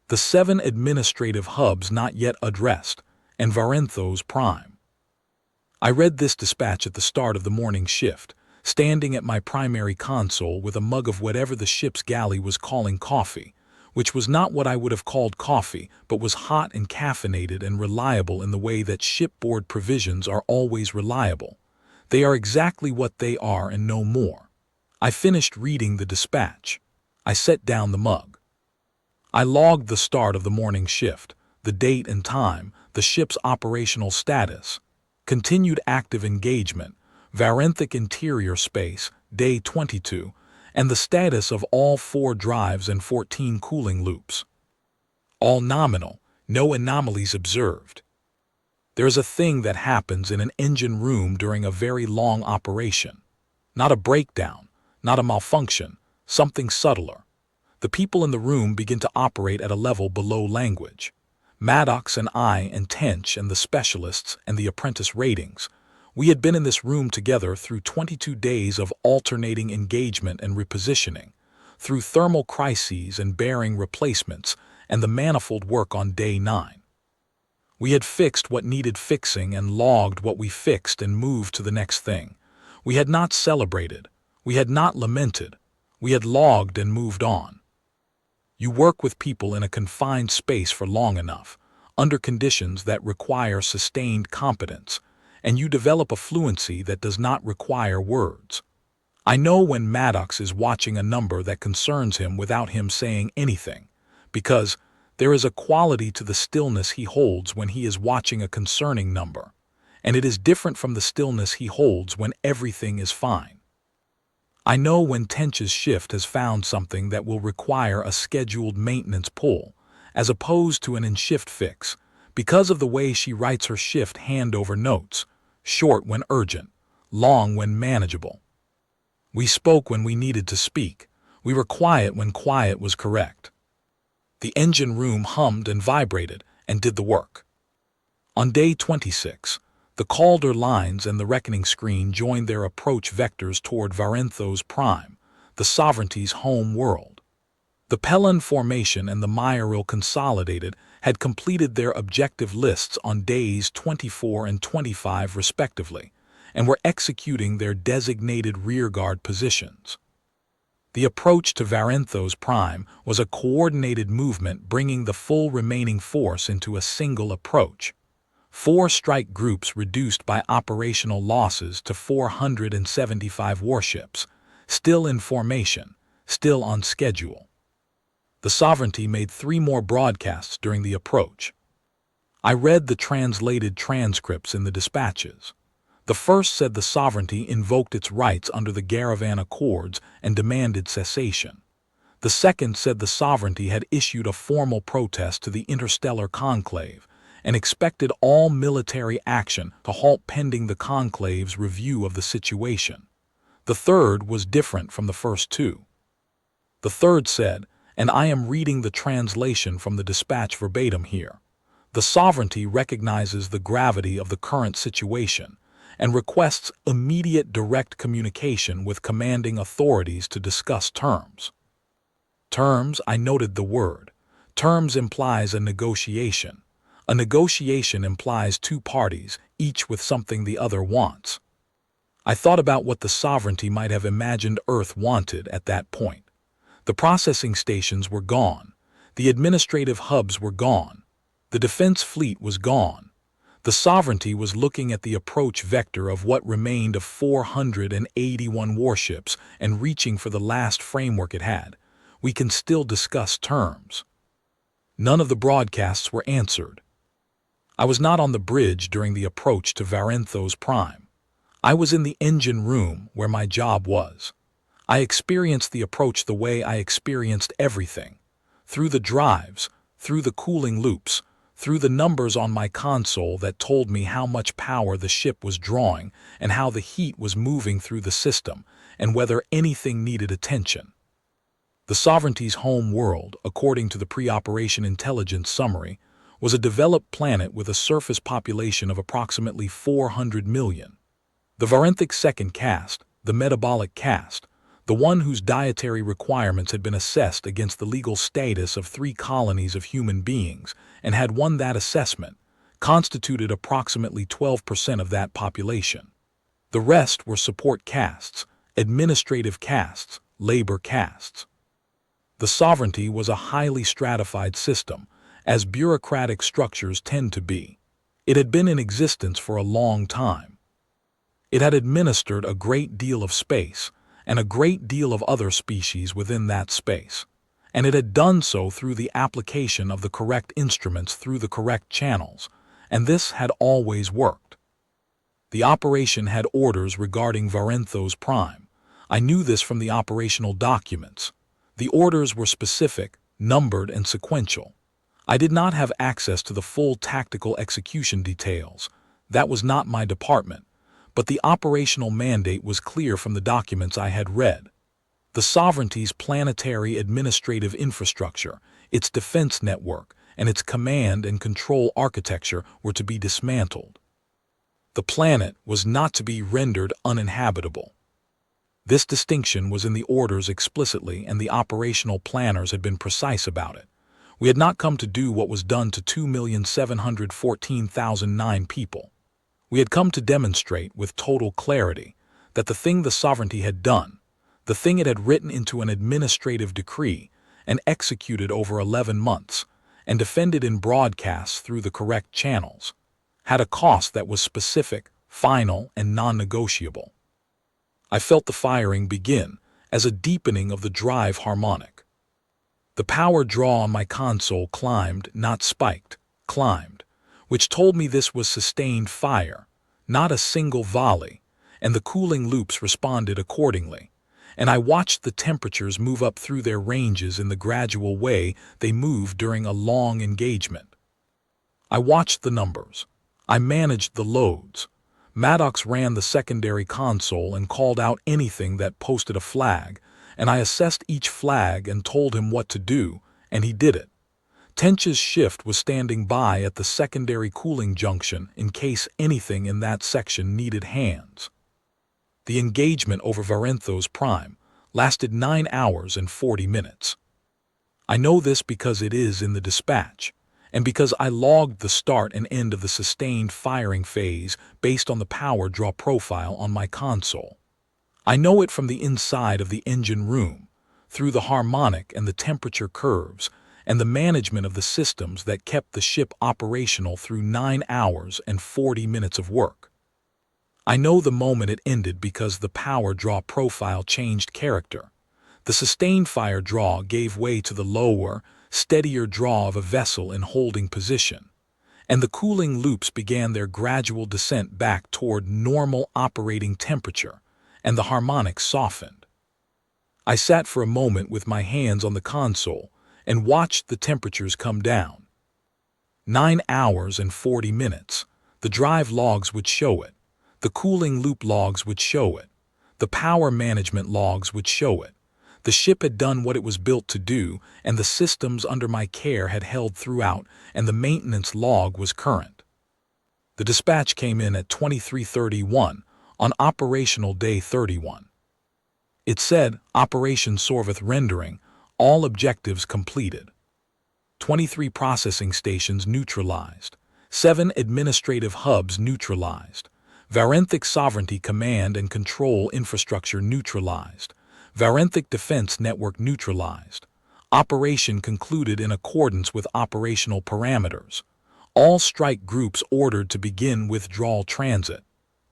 Speaker 1: The 7 administrative hubs not yet addressed, and Varenthos Prime. I read this dispatch at the start of the morning shift, standing at my primary console with a mug of whatever the ship's galley was calling coffee, which was not what I would have called coffee, but was hot and caffeinated and reliable in the way that shipboard provisions are always reliable. They are exactly what they are and no more. I finished reading the dispatch. I set down the mug. I logged the start of the morning shift, the date and time, the ship's operational status, continued active engagement, Varenthic interior space, day 22, and the status of all 4 drives and 14 cooling loops. All nominal, no anomalies observed. There is a thing that happens in an engine room during a very long operation. Not a breakdown, not a malfunction, something subtler. The people in the room begin to operate at a level below language. Maddox and I and Tench and the specialists and the apprentice ratings, we had been in this room together through 22 days of alternating engagement and repositioning, through thermal crises and bearing replacements and the manifold work on day 9. We had fixed what needed fixing and logged what we fixed and moved to the next thing. We had not celebrated. We had not lamented. We had logged and moved on. You work with people in a confined space for long enough, under conditions that require sustained competence, and you develop a fluency that does not require words. I know when Maddox is watching a number that concerns him without him saying anything, because there is a quality to the stillness he holds when he is watching a concerning number, and it is different from the stillness he holds when everything is fine. I know when Tench's shift has found something that will require a scheduled maintenance pull, as opposed to an in-shift fix, because of the way she writes her shift handover notes, short when urgent, long when manageable. We spoke when we needed to speak. We were quiet when quiet was correct. The engine room hummed and vibrated and did the work. On day 26, the Calder lines and the reckoning screen joined their approach vectors toward Varenthos Prime, the Sovereignty's home world. The Pellan formation and the Myeril Consolidated had completed their objective lists on days 24 and 25 respectively, and were executing their designated rearguard positions. The approach to Varenthos Prime was a coordinated movement bringing the full remaining force into a single approach. 4 strike groups reduced by operational losses to 475 warships, still in formation, still on schedule. The Sovereignty made 3 more broadcasts during the approach. I read the translated transcripts in the dispatches. The first said the Sovereignty invoked its rights under the Garavan Accords and demanded cessation. The second said the Sovereignty had issued a formal protest to the Interstellar Conclave and expected all military action to halt pending the Conclave's review of the situation. The third was different from the first 2. The third said, and I am reading the translation from the dispatch verbatim here, the Sovereignty recognizes the gravity of the current situation and requests immediate direct communication with commanding authorities to discuss terms. Terms, I noted the word. Terms implies a negotiation. A negotiation implies 2 parties, each with something the other wants. I thought about what the Sovereignty might have imagined Earth wanted at that point. The processing stations were gone. The administrative hubs were gone. The defense fleet was gone. The Sovereignty was looking at the approach vector of what remained of 481 warships and reaching for the last framework it had. We can still discuss terms. None of the broadcasts were answered. I was not on the bridge during the approach to Varenthos Prime. I was in the engine room where my job was. I experienced the approach the way I experienced everything. Through the drives, through the cooling loops, through the numbers on my console that told me how much power the ship was drawing and how the heat was moving through the system and whether anything needed attention. The Sovereignty's home world, according to the pre-operation intelligence summary, was a developed planet with a surface population of approximately 400 million. The Varenthic second caste, the metabolic caste, the one whose dietary requirements had been assessed against the legal status of 3 colonies of human beings and had won that assessment, constituted approximately 12% of that population. The rest were support castes, administrative castes, labor castes. The Sovereignty was a highly stratified system, as bureaucratic structures tend to be. It had been in existence for a long time. It had administered a great deal of space and a great deal of other species within that space, and it had done so through the application of the correct instruments through the correct channels, and this had always worked. The operation had orders regarding Varenthos Prime. I knew this from the operational documents. The orders were specific, numbered, and sequential. I did not have access to the full tactical execution details. That was not my department, but the operational mandate was clear from the documents I had read. The Sovereignty's planetary administrative infrastructure, its defense network, and its command and control architecture were to be dismantled. The planet was not to be rendered uninhabitable. This distinction was in the orders explicitly, and the operational planners had been precise about it. We had not come to do what was done to 2,714,009 people. We had come to demonstrate with total clarity that the thing the Sovereignty had done, the thing it had written into an administrative decree and executed over 11 months and defended in broadcasts through the correct channels, had a cost that was specific, final, and non-negotiable. I felt the firing begin as a deepening of the drive harmonic. The power draw on my console climbed, not spiked, climbed, which told me this was sustained fire, not a single volley, and the cooling loops responded accordingly, and I watched the temperatures move up through their ranges in the gradual way they moved during a long engagement. I watched the numbers. I managed the loads. Maddox ran the secondary console and called out anything that posted a flag, and I assessed each flag and told him what to do, and he did it. Tench's shift was standing by at the secondary cooling junction in case anything in that section needed hands. The engagement over Varenthos Prime lasted 9 hours and 40 minutes. I know this because it is in the dispatch, and because I logged the start and end of the sustained firing phase based on the power draw profile on my console. I know it from the inside of the engine room, through the harmonic and the temperature curves, and the management of the systems that kept the ship operational through 9 hours and 40 minutes of work. I know the moment it ended because the power draw profile changed character. The sustained fire draw gave way to the lower, steadier draw of a vessel in holding position, and the cooling loops began their gradual descent back toward normal operating temperature, and the harmonics softened. I sat for a moment with my hands on the console and watched the temperatures come down. 9 hours and 40 minutes. The drive logs would show it. The cooling loop logs would show it. The power management logs would show it. The ship had done what it was built to do, and the systems under my care had held throughout, and the maintenance log was current. The dispatch came in at 23:31 on operational day 31. It said, Operation Sorveth rendering, all objectives completed. 23 processing stations neutralized. 7 administrative hubs neutralized. Varenthic Sovereignty Command and Control Infrastructure neutralized. Varenthic Defense Network neutralized. Operation concluded in accordance with operational parameters. All strike groups ordered to begin withdrawal transit.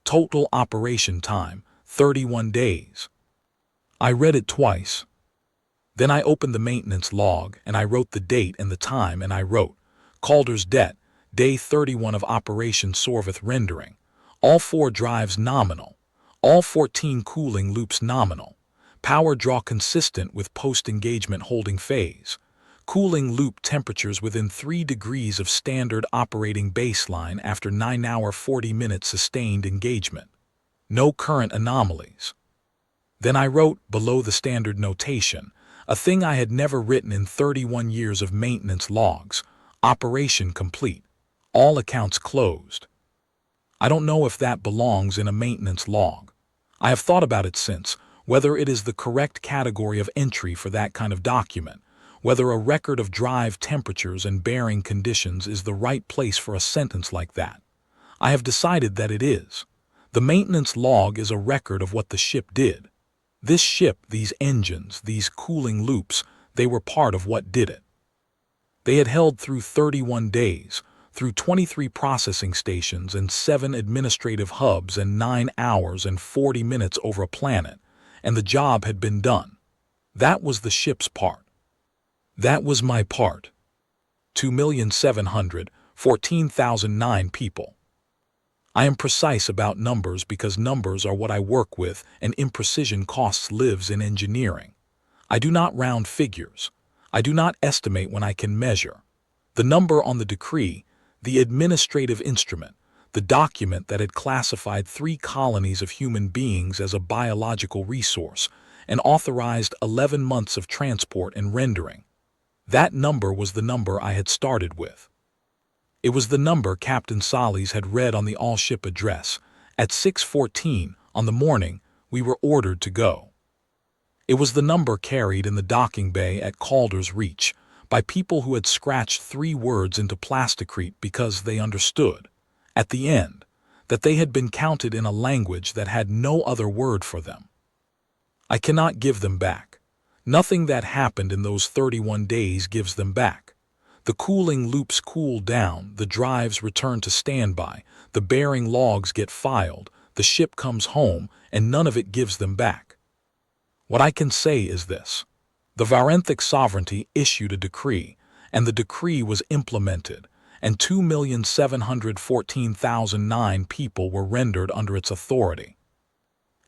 Speaker 1: Total operation time, 31 days. I read it twice. Then I opened the maintenance log, and I wrote the date and the time, and I wrote, Calder's debt, Day 31 of Operation Sorveth rendering. All 4 drives nominal. All 14 cooling loops nominal. Power draw consistent with post-engagement holding phase. Cooling loop temperatures within 3 degrees of standard operating baseline after 9-hour 40-minute sustained engagement. No current anomalies. Then I wrote, below the standard notation, a thing I had never written in 31 years of maintenance logs: operation complete. All accounts closed. I don't know if that belongs in a maintenance log. I have thought about it since, whether it is the correct category of entry for that kind of document, whether a record of drive temperatures and bearing conditions is the right place for a sentence like that. I have decided that it is. The maintenance log is a record of what the ship did. This ship, these engines, these cooling loops, they were part of what did it. They had held through 31 days, through 23 processing stations and 7 administrative hubs and 9 hours and 40 minutes over a planet, and the job had been done. That was the ship's part. That was my part. 2,714,009 people. I am precise about numbers because numbers are what I work with, and imprecision costs lives in engineering. I do not round figures. I do not estimate when I can measure. The number on the decree, the administrative instrument, the document that had classified 3 colonies of human beings as a biological resource and authorized 11 months of transport and rendering. That number was the number I had started with. It was the number Captain Solis had read on the all-ship address. At 6:14 on the morning, we were ordered to go. It was the number carried in the docking bay at Calder's Reach by people who had scratched 3 words into plasticrete because they understood, at the end, that they had been counted in a language that had no other word for them. I cannot give them back. Nothing that happened in those 31 days gives them back. The cooling loops cool down, the drives return to standby, the bearing logs get filed, the ship comes home, and none of it gives them back. What I can say is this: the Varenthic sovereignty issued a decree, and the decree was implemented, and 2,714,009 people were rendered under its authority.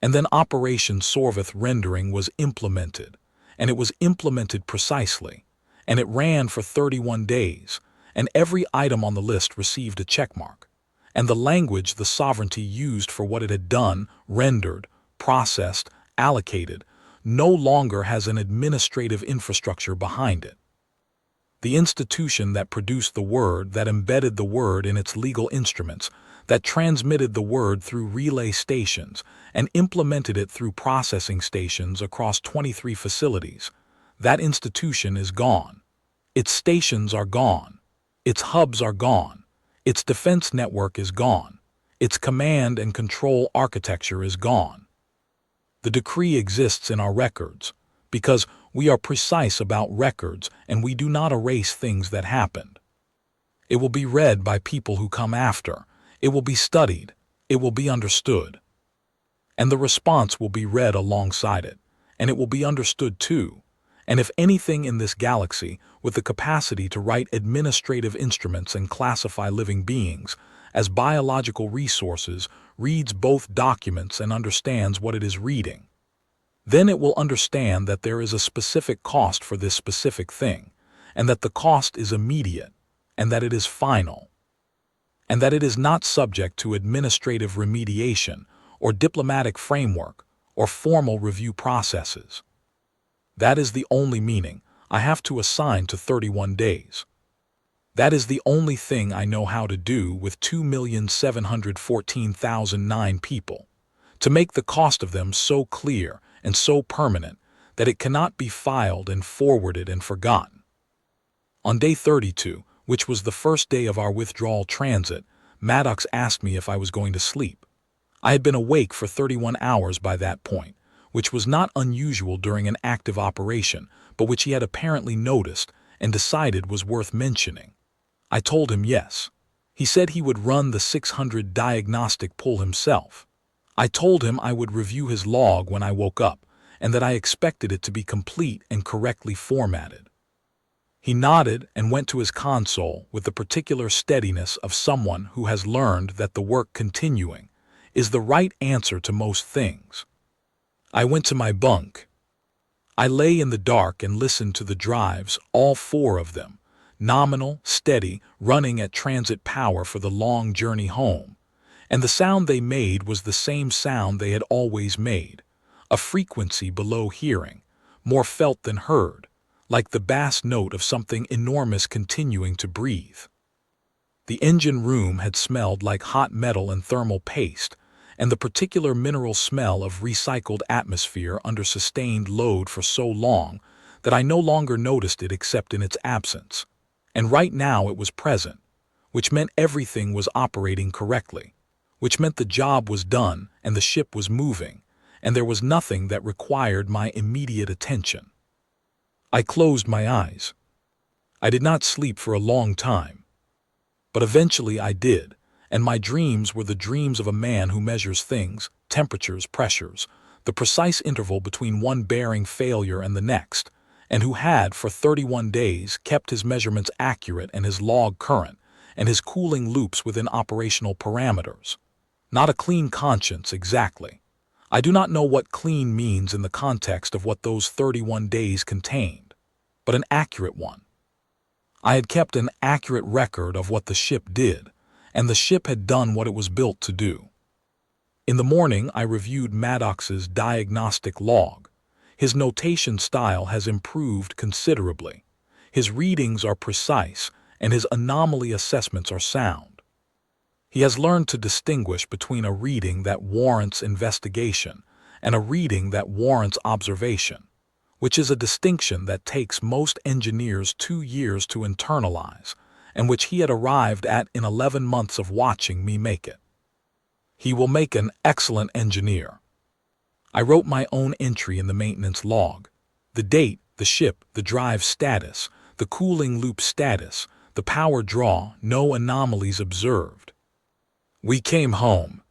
Speaker 1: And then Operation Sorveth rendering was implemented, and it was implemented precisely, and it ran for 31 days, and every item on the list received a checkmark, and the language the sovereignty used for what it had done, rendered, processed, allocated, no longer has an administrative infrastructure behind it. The institution that produced the word, that embedded the word in its legal instruments, that transmitted the word through relay stations and implemented it through processing stations across 23 facilities, that institution is gone. Its stations are gone. Its hubs are gone. Its defense network is gone. Its command and control architecture is gone. The decree exists in our records because we are precise about records and we do not erase things that happened. It will be read by people who come after. It will be studied. It will be understood. And the response will be read alongside it, and it will be understood too. And if anything in this galaxy with the capacity to write administrative instruments and classify living beings as biological resources reads both documents and understands what it is reading, then it will understand that there is a specific cost for this specific thing, and that the cost is immediate, and that it is final, and that it is not subject to administrative remediation or diplomatic framework or formal review processes. That is the only meaning I have to assign to 31 days. That is the only thing I know how to do with 2,714,009 people, to make the cost of them so clear and so permanent that it cannot be filed and forwarded and forgotten. On day 32, which was the first day of our withdrawal transit, Maddox asked me if I was going to sleep. I had been awake for 31 hours by that point, which was not unusual during an active operation, but which he had apparently noticed and decided was worth mentioning. I told him yes. He said he would run the 600 diagnostic pull himself. I told him I would review his log when I woke up, and that I expected it to be complete and correctly formatted. He nodded and went to his console with the particular steadiness of someone who has learned that the work continuing is the right answer to most things. I went to my bunk. I lay in the dark and listened to the drives, all four of them, nominal, steady, running at transit power for the long journey home. And the sound they made was the same sound they had always made, a frequency below hearing, more felt than heard, like the bass note of something enormous continuing to breathe. The engine room had smelled like hot metal and thermal paste, and the particular mineral smell of recycled atmosphere under sustained load for so long that I no longer noticed it except in its absence. And right now it was present, which meant everything was operating correctly, which meant the job was done and the ship was moving, and there was nothing that required my immediate attention. I closed my eyes. I did not sleep for a long time, but eventually I did, and my dreams were the dreams of a man who measures things, temperatures, pressures, the precise interval between one bearing failure and the next, and who had, for 31 days, kept his measurements accurate and his log current, and his cooling loops within operational parameters. Not a clean conscience, exactly. I do not know what clean means in the context of what those 31 days contained, but an accurate one. I had kept an accurate record of what the ship did, and the ship had done what it was built to do. In the morning, I reviewed Maddox's diagnostic log. His notation style has improved considerably. His readings are precise, and his anomaly assessments are sound. He has learned to distinguish between a reading that warrants investigation and a reading that warrants observation, which is a distinction that takes most engineers 2 years to internalize, and which he had arrived at in 11 months of watching me make it. He will make an excellent engineer. I wrote my own entry in the maintenance log: the date, the ship, the drive status, the cooling loop status, the power draw, no anomalies observed. We came home.